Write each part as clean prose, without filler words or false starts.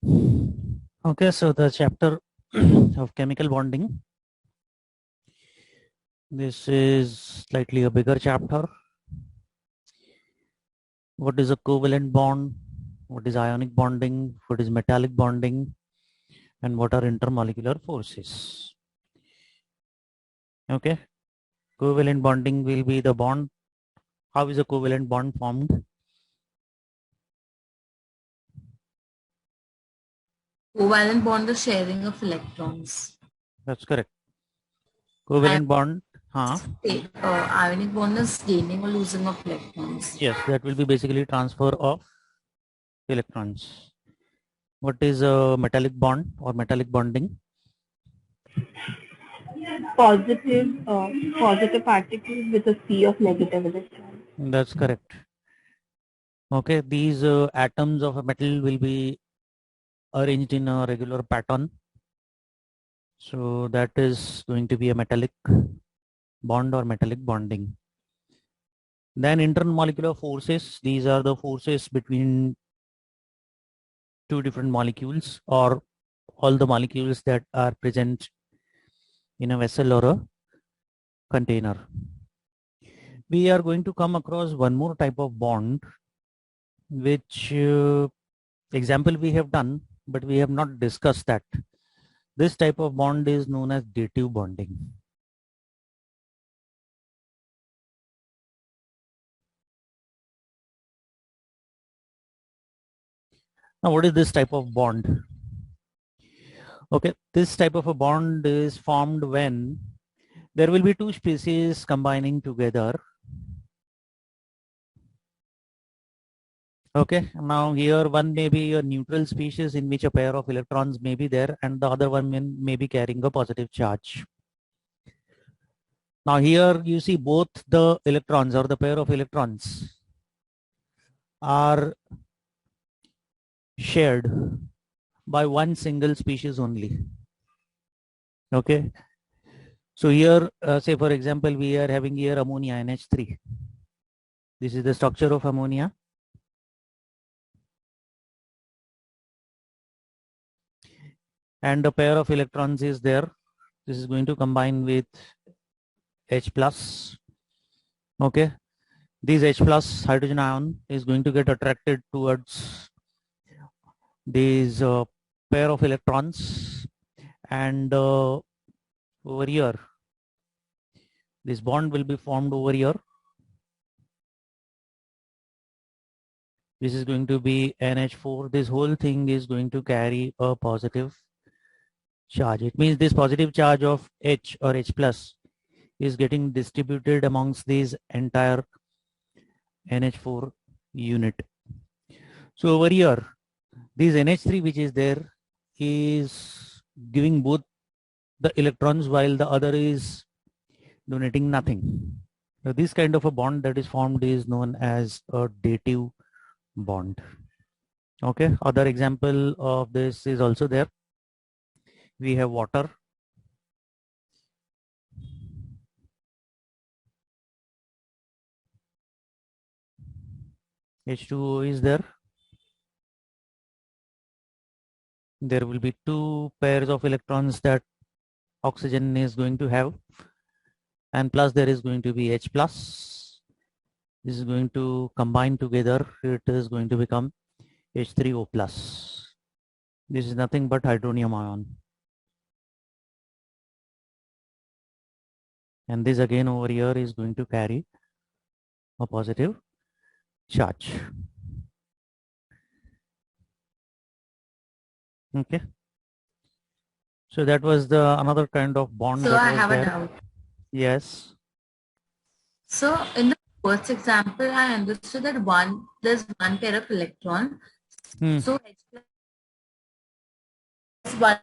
Okay, so the chapter of chemical bonding. This is slightly a bigger chapter. What is a covalent bond? What is ionic bonding? What is metallic bonding? And what are intermolecular forces? Okay, covalent bonding will be the bond. How is a covalent bond formed? Covalent bond is sharing of electrons. That's correct. Covalent bond, Ionic bond is gaining or losing of electrons. yes, that will be basically transfer of electrons. What is a metallic bond or metallic bonding? Positive particles with a sea of negative electrons. That's correct. Okay, these atoms of a metal will be arranged in a regular pattern. So that is going to be a metallic bond or metallic bonding. Then intermolecular forces. These are the forces between two different molecules or all the molecules that are present in a vessel or a container. We are going to come across one more type of bond, which example we have done, but we have not discussed that. This type of bond is known as dative bonding. Now, what is this type of bond? Okay, this type of a bond is formed when there will be two species combining together. Okay, now here one may be a neutral species in which a pair of electrons may be there and the other one may be carrying a positive charge. Now here you see both the electrons or the pair of electrons are shared by one single species only. Okay, so here say for example we are having here ammonia NH3. This is the structure of ammonia. And a pair of electrons is there. This is going to combine with H plus. Okay, this H plus hydrogen ion is going to get attracted towards this pair of electrons, and over here this bond will be formed over here. This is going to be NH4. This whole thing is going to carry a positive charge. It means this positive charge of H or H plus is getting distributed amongst these entire NH4 unit. So over here, this NH3 which is there is giving both the electrons while the other is donating nothing. So this kind of a bond that is formed is known as a dative bond. Okay, other example of this is also there. We have water. H2O is there. There will be two pairs of electrons that oxygen is going to have, and plus there is going to be H plus. This is going to combine together. It is going to become H3O plus. This is nothing but hydronium ion. And this again over here is going to carry a positive charge. Okay. So that was the another kind of bond. So that I was have there. a doubt. Yes. So in the first example, I understood that there's one pair of electron. So H plus one.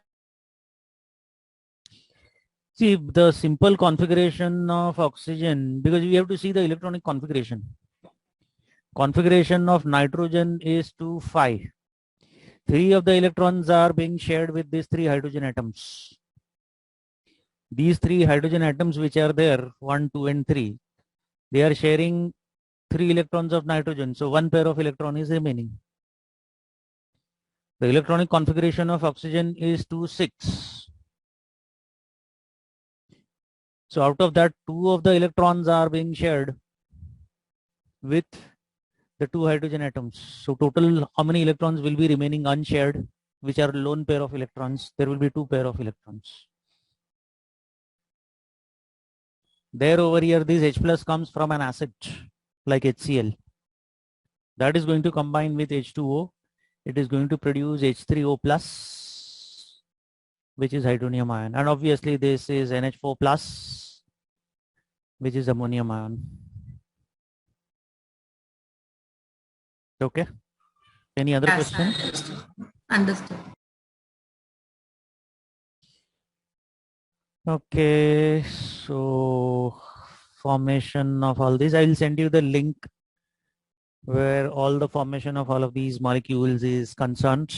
See the simple configuration of oxygen, because we have to see the electronic configuration. Configuration of nitrogen is 2,5. 3 of the electrons are being shared with these 3 hydrogen atoms. These 3 hydrogen atoms which are there, 1, 2 and 3, they are sharing 3 electrons of nitrogen. So one pair of electron is remaining. The electronic configuration of oxygen is 2,6. So out of that, 2 of the electrons are being shared with the 2 hydrogen atoms. So total, how many electrons will be remaining unshared, which are lone pair of electrons? There will be 2 pair of electrons. There over here, this H plus comes from an acid like HCl. That is going to combine with H2O. It is going to produce H3O plus, which is hydronium ion. And obviously this is NH4 plus, which is ammonium ion. Okay. Any other question? Understood. Okay. So formation of all these, I will send you the link where all the formation of all of these molecules is concerned.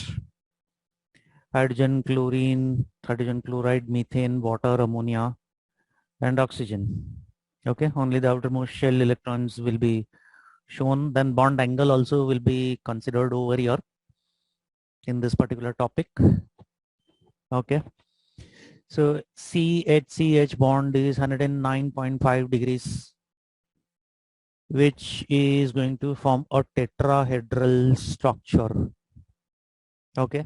Hydrogen, chlorine, hydrogen chloride, methane, water, ammonia, and oxygen. Okay, only the outermost shell electrons will be shown. Then bond angle also will be considered over here in this particular topic. Okay, so CH bond is 109.5 degrees, which is going to form a tetrahedral structure. Okay,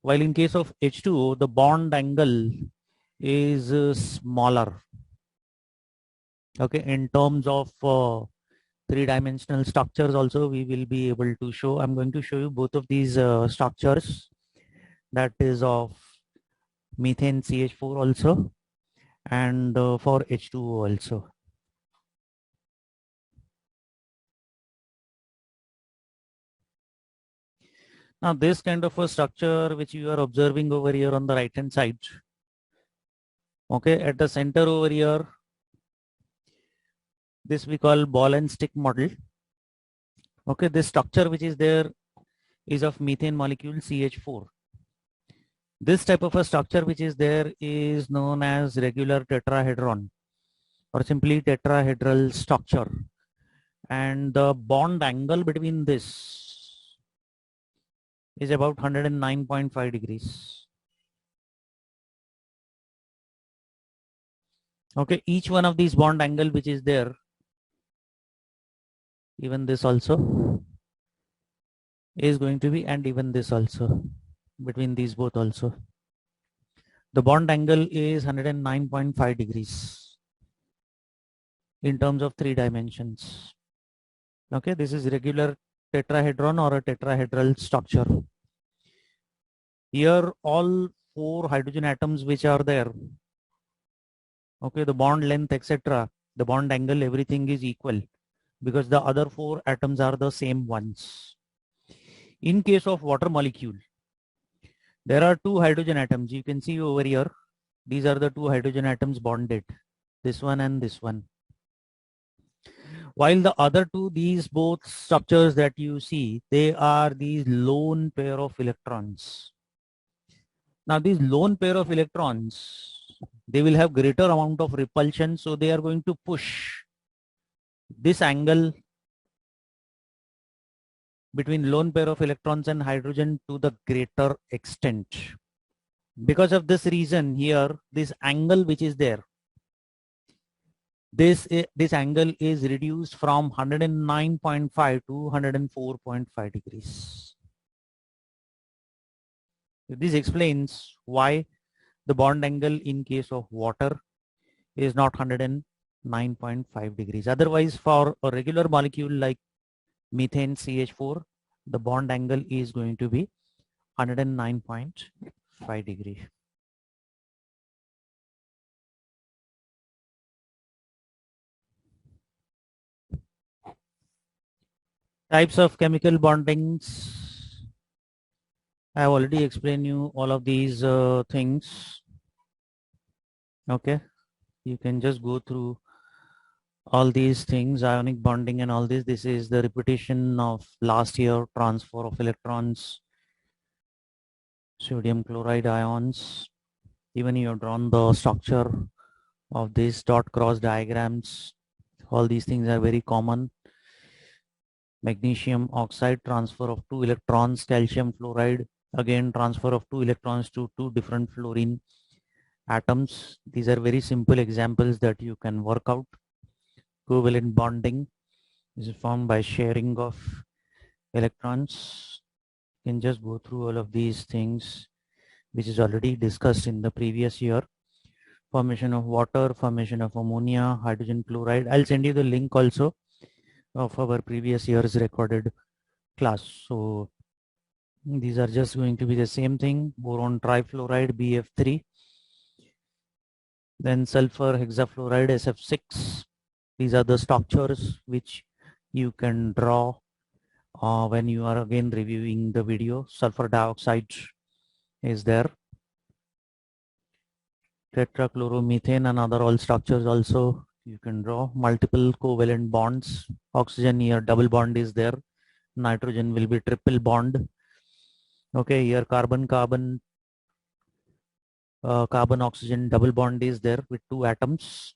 while in case of H2O, the bond angle is smaller. Okay, in terms of three-dimensional structures also we will be able to show. I'm going to show you both of these structures, that is of methane CH4 also and for H2O also. Now this kind of a structure which you are observing over here on the right hand side, okay, at the center over here, this we call ball and stick model. Okay, this structure which is there is of methane molecule CH4. This type of a structure which is there is known as regular tetrahedron or simply tetrahedral structure. And the bond angle between this is about 109.5 degrees. Okay, each one of these bond angle which is there, even this also is going to be, and even this also, between these both also. The bond angle is 109.5 degrees in terms of 3 dimensions. Okay, this is regular tetrahedron or a tetrahedral structure. Here all 4 hydrogen atoms which are there, okay, the bond length, etc., the bond angle, everything is equal because the other 4 atoms are the same ones. In case of water molecule, there are 2 hydrogen atoms. You can see over here, these are the 2 hydrogen atoms bonded, this one and this one. While the other 2, these both structures that you see, they are these lone pair of electrons. Now these lone pair of electrons, they will have greater amount of repulsion, so they are going to push this angle between lone pair of electrons and hydrogen to the greater extent. Because of this reason here, this angle which is there, this angle is reduced from 109.5 to 104.5 degrees. This explains why the bond angle in case of water is not 109.5 degrees. Otherwise, for a regular molecule like methane CH4, the bond angle is going to be 109.5 degrees. Types of chemical bondings. I have already explained you all of these things. Okay, you can just go through all these things, ionic bonding and all this. This is the repetition of last year, transfer of electrons, sodium chloride ions. Even you have drawn the structure of these dot cross diagrams. All these things are very common. Magnesium oxide, transfer of 2 electrons, calcium fluoride, Again, transfer of 2 electrons to 2 different fluorine atoms. These are very simple examples that you can work out. Covalent bonding is formed by sharing of electrons. You can just go through all of these things, which is already discussed in the previous year. Formation of water, formation of ammonia, hydrogen chloride. I'll send you the link also of our previous year's recorded class. So these are just going to be the same thing. Boron trifluoride, BF3. Then sulfur hexafluoride, SF6. These are the structures which you can draw when you are again reviewing the video. Sulfur dioxide is there. Tetrachloromethane and other all structures also you can draw. Multiple covalent bonds. Oxygen here double bond is there. Nitrogen will be triple bond. Okay, here carbon oxygen double bond is there with 2 atoms.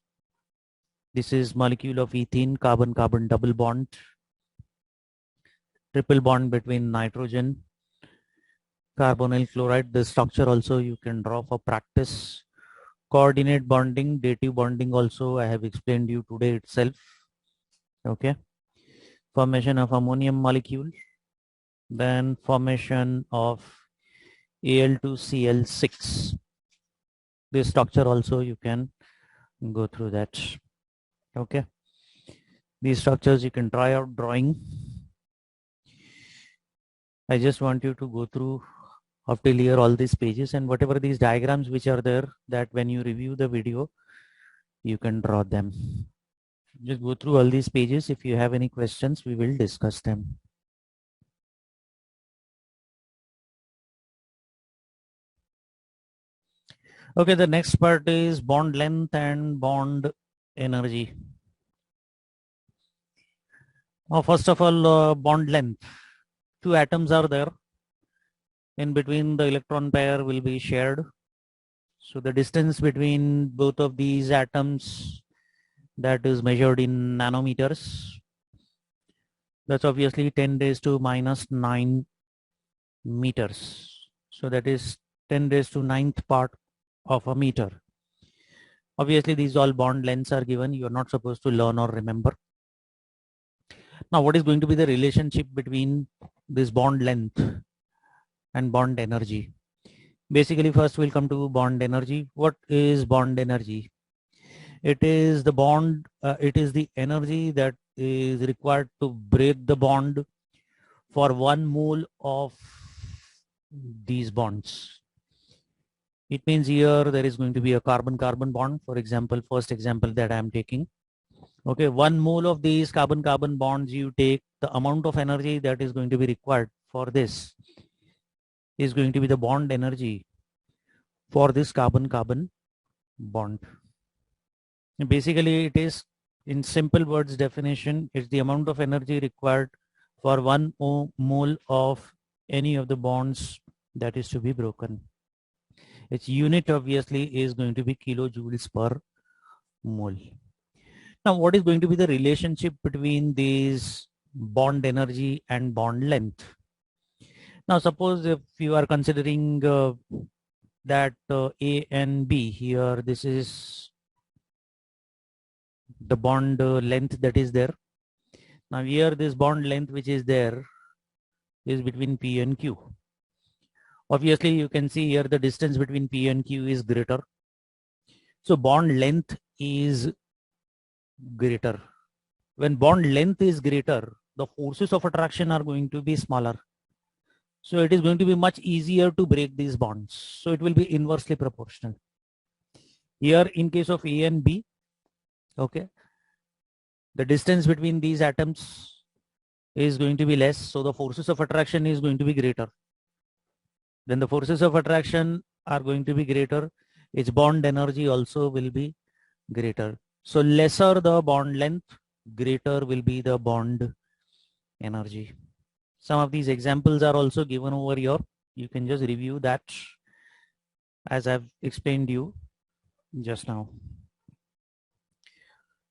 This is molecule of ethene, carbon double bond. Triple bond between nitrogen, carbonyl chloride. The structure also you can draw for practice. Coordinate bonding, dative bonding also I have explained you today itself. Okay. Formation of ammonium molecule. Then formation of Al2Cl6. This structure also you can go through that. Okay. These structures you can try out drawing. I just want you to go through after clear all these pages and whatever these diagrams which are there, that when you review the video, you can draw them. Just go through all these pages. If you have any questions, we will discuss them. Okay, the next part is bond length and bond energy. First of all, bond length. 2 atoms are there. In between the electron pair will be shared. So the distance between both of these atoms, that is measured in nanometers. That's obviously 10 raised to minus 9 meters. So that is 10 raised to 9th part of a meter. Obviously these all bond lengths are given. You're not supposed to learn or remember. Now what is going to be the relationship between this bond length and bond energy? Basically first we'll come to bond energy. What is bond energy? It is the bond, it is the energy that is required to break the bond for 1 mole of these bonds. It means here there is going to be a carbon-carbon bond. For example, first example that I am taking. Okay, 1 mole of these carbon-carbon bonds, you take the amount of energy that is going to be required for this is going to be the bond energy for this carbon-carbon bond. Basically, it is, in simple words definition, it's the amount of energy required for 1 mole of any of the bonds that is to be broken. Its unit obviously is going to be kilojoules per mole. Now, what is going to be the relationship between these bond energy and bond length? Now, suppose if you are considering that A and B here, this is the bond length that is there. Now here this bond length which is there is between P and Q. Obviously you can see here the distance between P and Q is greater. So bond length is greater. When bond length is greater, the forces of attraction are going to be smaller. So it is going to be much easier to break these bonds. So it will be inversely proportional. Here in case of A and B, okay, the distance between these atoms is going to be less. So the forces of attraction is going to be greater. Then the forces of attraction are going to be greater. Its bond energy also will be greater. So lesser the bond length, greater will be the bond energy. Some of these examples are also given over here. You can just review that as I've explained you just now.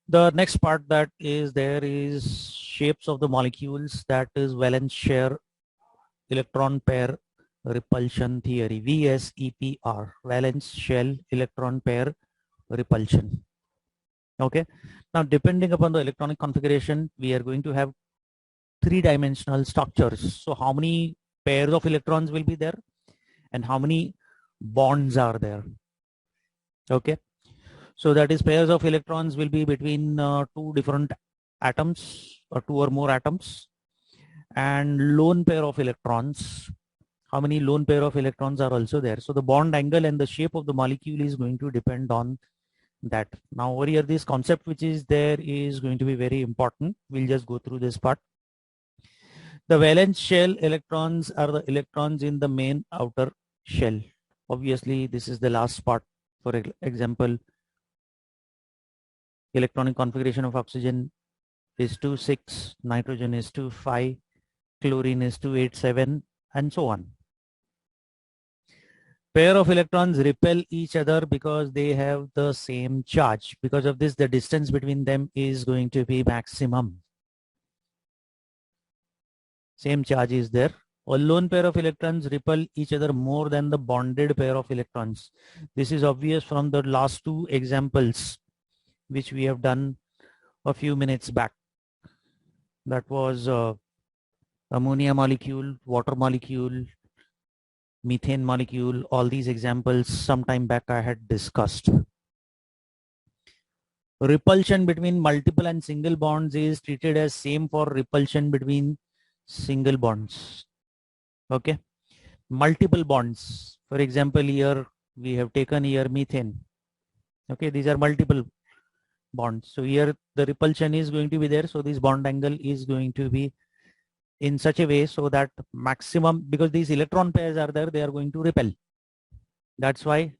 The next part that is there is shapes of the molecules, that is valence share, electron pair repulsion theory, VSEPR, valence shell electron pair repulsion. Okay. Now, depending upon the electronic configuration, we are going to have three-dimensional structures. So how many pairs of electrons will be there and how many bonds are there? Okay. So that is pairs of electrons will be between two different atoms or two or more atoms, and lone pair of electrons. How many lone pair of electrons are also there? So the bond angle and the shape of the molecule is going to depend on that. Now over here, this concept which is there is going to be very important. We'll just go through this part. The valence shell electrons are the electrons in the main outer shell. Obviously, this is the last part. For example, electronic configuration of oxygen is 2,6, nitrogen is 2,5, chlorine is 2,8,7, and so on. Pair of electrons repel each other because they have the same charge. Because of this, the distance between them is going to be maximum. Same charge is there. A lone pair of electrons repel each other more than the bonded pair of electrons. This is obvious from the last two examples which we have done a few minutes back. That was ammonia molecule, water molecule, methane molecule. All these examples sometime back I had discussed. Repulsion between multiple and single bonds is treated as same for repulsion between single bonds. Okay. Multiple bonds. For example, here we have taken here methane. Okay. These are multiple bonds. So here the repulsion is going to be there. So this bond angle is going to be in such a way so that maximum, because these electron pairs are there, they are going to repel. That's why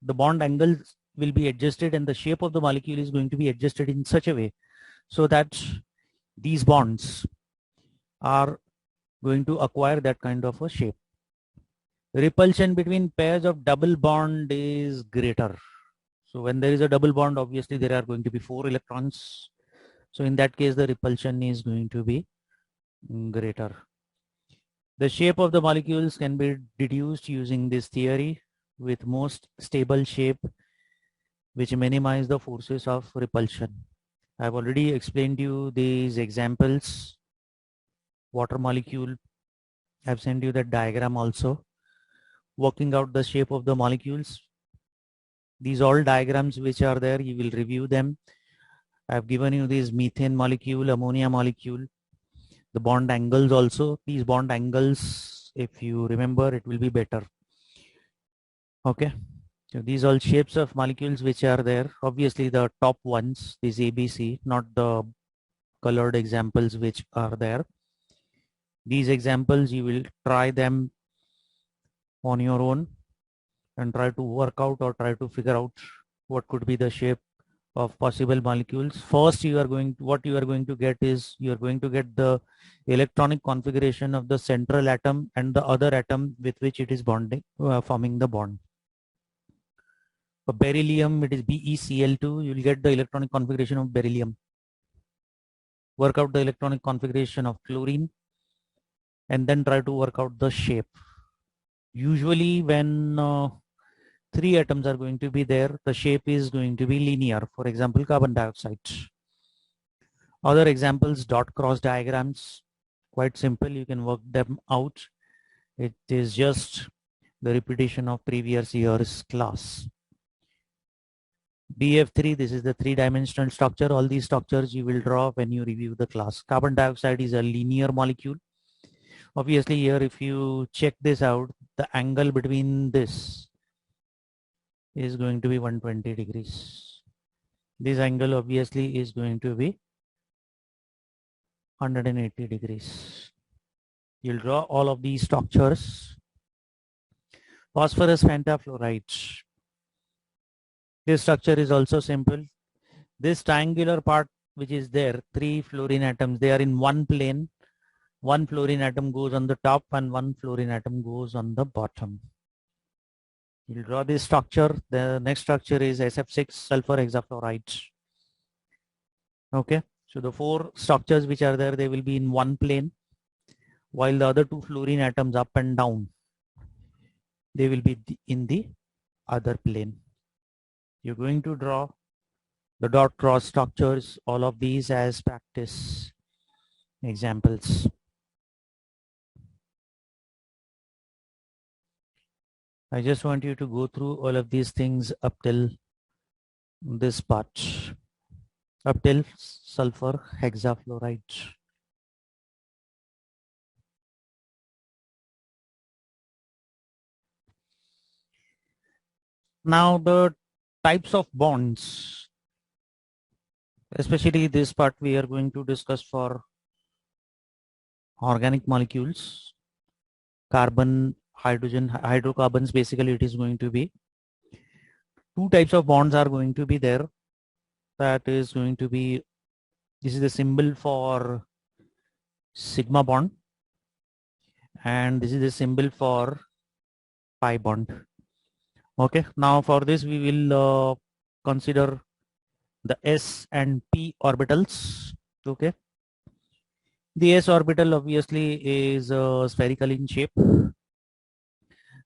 the bond angles will be adjusted and the shape of the molecule is going to be adjusted in such a way so that these bonds are going to acquire that kind of a shape. Repulsion between pairs of double bond is greater. So when there is a double bond, obviously there are going to be 4 electrons. So in that case, the repulsion is going to be greater. The shape of the molecules can be deduced using this theory with most stable shape, which minimize the forces of repulsion. I've already explained to you these examples. Water molecule, I've sent you that diagram also. Working out the shape of the molecules. These all diagrams which are there, you will review them. I've given you this methane molecule, ammonia molecule, the bond angles also. These bond angles, if you remember, it will be better. Okay. So these all shapes of molecules which are there. Obviously the top ones, these ABC, not the colored examples which are there. These examples, you will try them on your own and try to work out or try to figure out what could be the shape of possible molecules. First, what you are going to get is you are going to get the electronic configuration of the central atom and the other atom with which it is bonding, forming the bond. For beryllium, it is BeCl2. You will get the electronic configuration of beryllium. Work out the electronic configuration of chlorine and then try to work out the shape. Usually when 3 atoms are going to be there, the shape is going to be linear. For example, carbon dioxide. Other examples, dot cross diagrams, quite simple. You can work them out. It is just the repetition of previous year's class. BF3, this is the 3-dimensional structure. All these structures you will draw when you review the class. Carbon dioxide is a linear molecule. Obviously here, if you check this out, the angle between this is going to be 120 degrees. This angle obviously is going to be 180 degrees. You'll draw all of these structures. Phosphorus pentafluoride. This structure is also simple. This triangular part which is there, 3 fluorine atoms, they are in one plane. One fluorine atom goes on the top and one fluorine atom goes on the bottom. You'll draw this structure. The next structure is SF6 sulfur hexafluoride. Okay. So the 4 structures which are there, they will be in one plane, while the other 2 fluorine atoms up and down. they will be in the other plane. You're going to draw the dot cross structures, all of these as practice examples. I just want you to go through all of these things up till this part, up till sulfur hexafluoride. Now the types of bonds, especially this part we are going to discuss for organic molecules, carbon, hydrogen, hydrocarbons. Basically it is going to be two types of bonds are going to be there. That is going to be, this is the symbol for sigma bond, and this is the symbol for pi bond. Okay, now for this we will consider the s and p orbitals. Okay, the s orbital obviously is spherical in shape.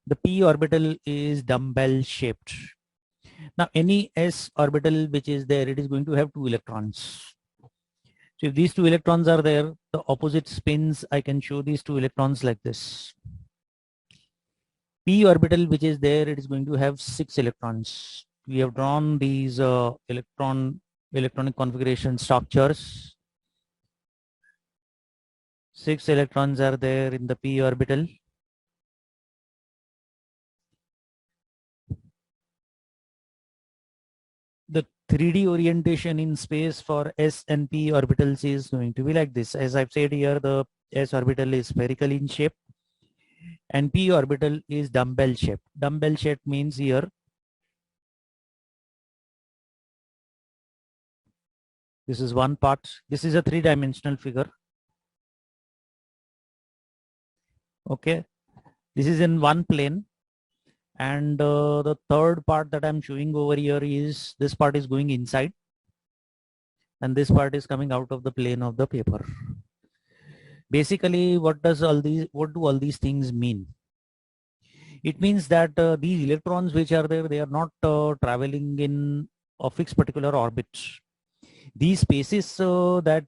The p orbital is dumbbell shaped. Now any s orbital which is there, it is going to have 2 electrons. So if these 2 electrons are there, the opposite spins, I can show these 2 electrons like this. P orbital which is there, it is going to have 6 electrons. We have drawn these electronic configuration structures. 6 electrons are there in the p orbital. The 3D orientation in space for s and p orbitals is going to be like this. As I've said here, the s orbital is spherical in shape and p orbital is dumbbell shape. Dumbbell shape means here this is one part. This is a 3-dimensional figure. Okay, this is in one plane, and the third part that I'm showing over here is this part is going inside and this part is coming out of the plane of the paper. Basically, what do all these things mean? It means that these electrons which are there, they are not traveling in a fixed particular orbit. These spaces that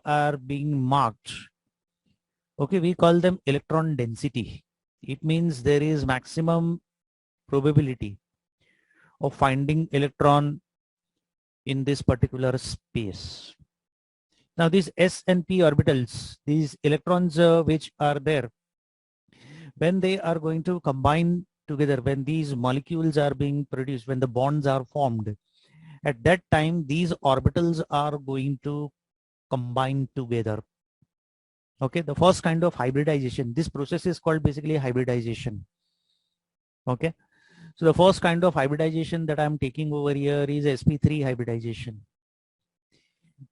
are being marked, okay, we call them electron density. It means there is maximum probability of finding electron in this particular space. Now these s and p orbitals, these electrons which are there, when they are going to combine together, when these molecules are being produced, when the bonds are formed, at that time these orbitals are going to combine together. Okay, the first kind of hybridization, this process is called basically hybridization. Okay, so the first kind of hybridization that I'm taking over here is sp3 hybridization.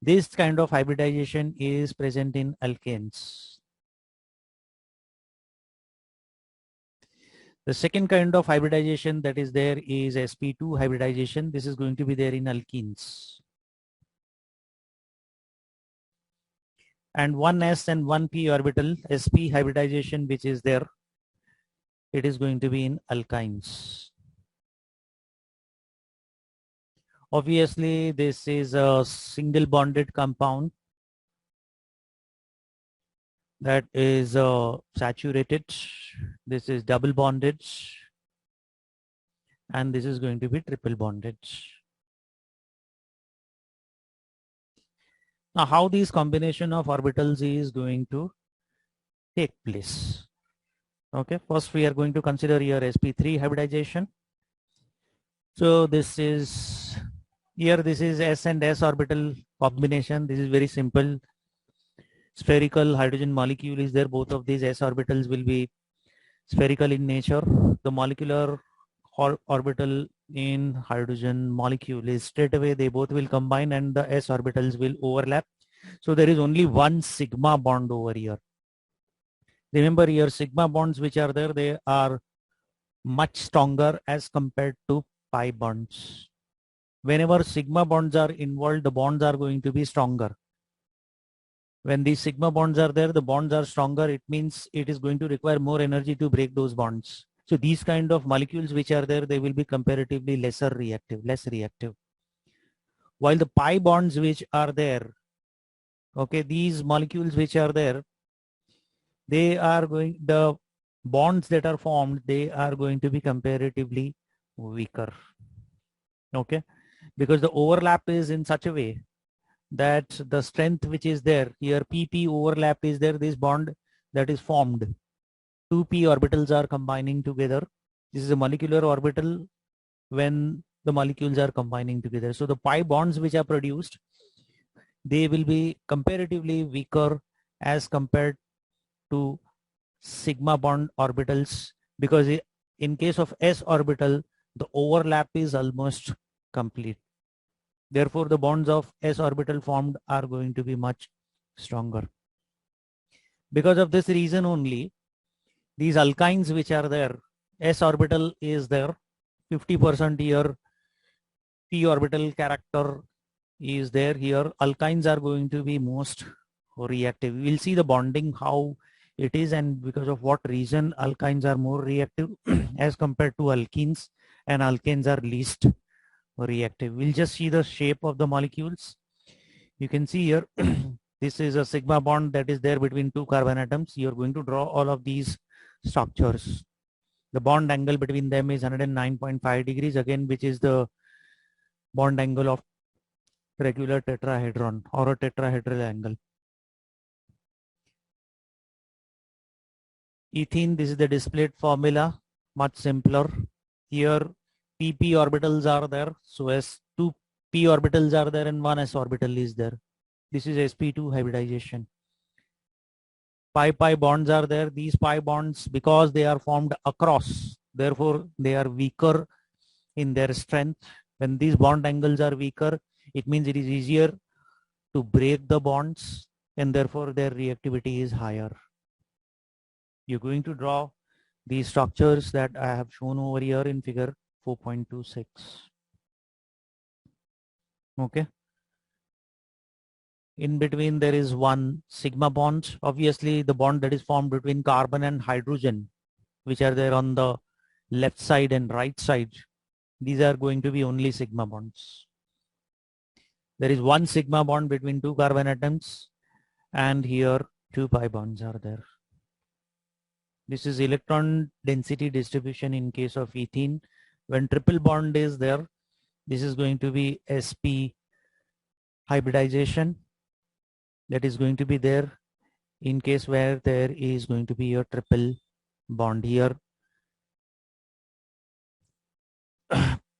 This kind of hybridization is present in alkanes. The second kind of hybridization that is there is sp2 hybridization. This is going to be there in alkenes. And one s and one p orbital, sp hybridization, which is there, it is going to be in alkynes. Obviously, this is a single bonded compound that is saturated. This is double bonded, and this is going to be triple bonded. Now, how this combination of orbitals is going to take place? Okay, first we are going to consider here sp3 hybridization. So this is here, this is s and s orbital combination. This is very simple. Spherical hydrogen molecule is there. Both of these s orbitals will be spherical in nature. The molecular orbital in hydrogen molecule is straight away, they both will combine and the s orbitals will overlap. So there is only one sigma bond over here. Remember here, sigma bonds which are there, they are much stronger as compared to pi bonds. Whenever sigma bonds are involved, the bonds are going to be stronger. When these sigma bonds are there, the bonds are stronger. It means it is going to require more energy to break those bonds. So these kind of molecules which are there, they will be comparatively less reactive. While the pi bonds which are there, okay, these molecules which are there, the bonds that are formed, they are going to be comparatively weaker. Okay, because the overlap is in such a way that the strength which is there here, pp overlap is there, this bond that is formed, two p orbitals are combining together. This is a molecular orbital when the molecules are combining together. So the pi bonds which are produced, they will be comparatively weaker as compared to sigma bond orbitals, because in case of s orbital, the overlap is almost complete. Therefore, the bonds of s orbital formed are going to be much stronger. Because of this reason only, these alkynes which are there, s orbital is there, 50% here, p orbital character is there here. Alkynes are going to be most reactive. We'll see the bonding, how it is, and because of what reason alkynes are more reactive as compared to alkenes, and alkanes are least reactive. We'll just see the shape of the molecules. You can see here, this is a sigma bond that is there between two carbon atoms. You're going to draw all of these structures. The bond angle between them is 109.5 degrees, again, which is the bond angle of regular tetrahedron or a tetrahedral angle. Ethene, this is the displayed formula, much simpler. Here pp orbitals are there, so as two p orbitals are there and one s orbital is there. This is sp2 hybridization. Pi bonds are there. These pi bonds, because they are formed across, therefore they are weaker in their strength. When these bond angles are weaker, it means it is easier to break the bonds, and therefore their reactivity is higher. You're going to draw these structures that I have shown over here in figure 4.26. Okay. In between there is one sigma bond. Obviously the bond that is formed between carbon and hydrogen, which are there on the left side and right side, these are going to be only sigma bonds. There is one sigma bond between two carbon atoms, and here two pi bonds are there. This is electron density distribution in case of ethene. When triple bond is there, this is going to be sp hybridization that is going to be there in case where there is going to be a triple bond. Here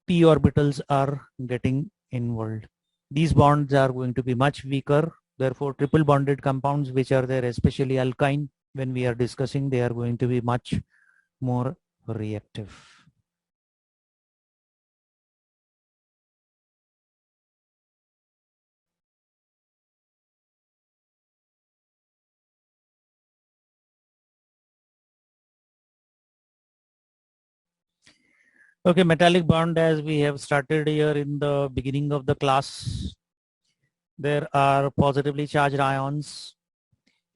p orbitals are getting involved. These bonds are going to be much weaker. Therefore, triple bonded compounds which are there, especially alkyne, when we are discussing, they are going to be much more reactive. Okay, metallic bond, as we have started here in the beginning of the class, there are positively charged ions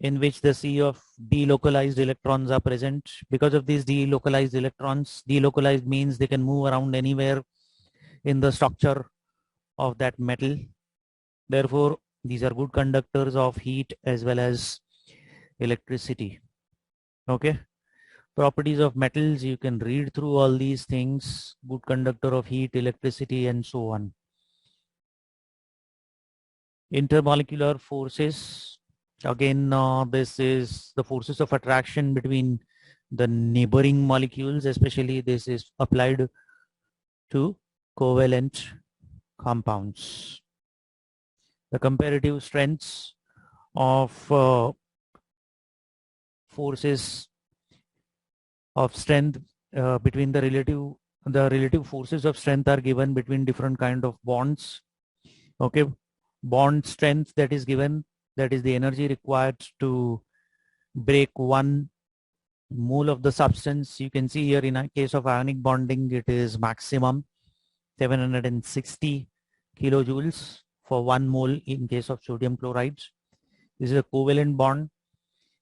in which the sea of delocalized electrons are present. Because of these delocalized electrons, delocalized means they can move around anywhere in the structure of that metal. Therefore, these are good conductors of heat as well as electricity. Okay. Properties of metals, you can read through all these things: good conductor of heat, electricity, and so on. Intermolecular forces, again, this is the forces of attraction between the neighboring molecules. Especially this is applied to covalent compounds. The comparative strengths of forces of strength between the relative forces of strength are given between different kind of bonds. Okay, bond strength that is given, that is the energy required to break 1 mole of the substance. You can see here in a case of ionic bonding, it is maximum 760 kilojoules for 1 mole in case of sodium chloride. This is a covalent bond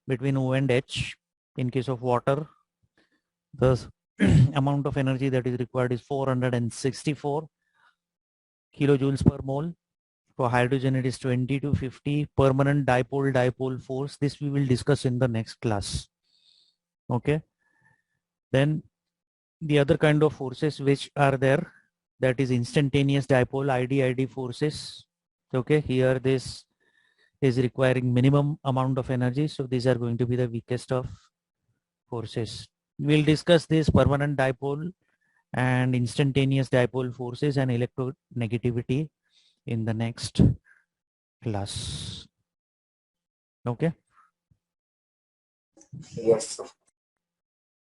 between O and H. In case of water, the amount of energy that is required is 464 kilojoules per mole. For hydrogen, it is 20 to 50. Permanent dipole force. This we will discuss in the next class. Okay. Then the other kind of forces which are there, that is instantaneous dipole, ID forces. Okay. Here this is requiring minimum amount of energy. So these are going to be the weakest of forces. We'll discuss this permanent dipole and instantaneous dipole forces and electronegativity in the next class. Okay. Yes.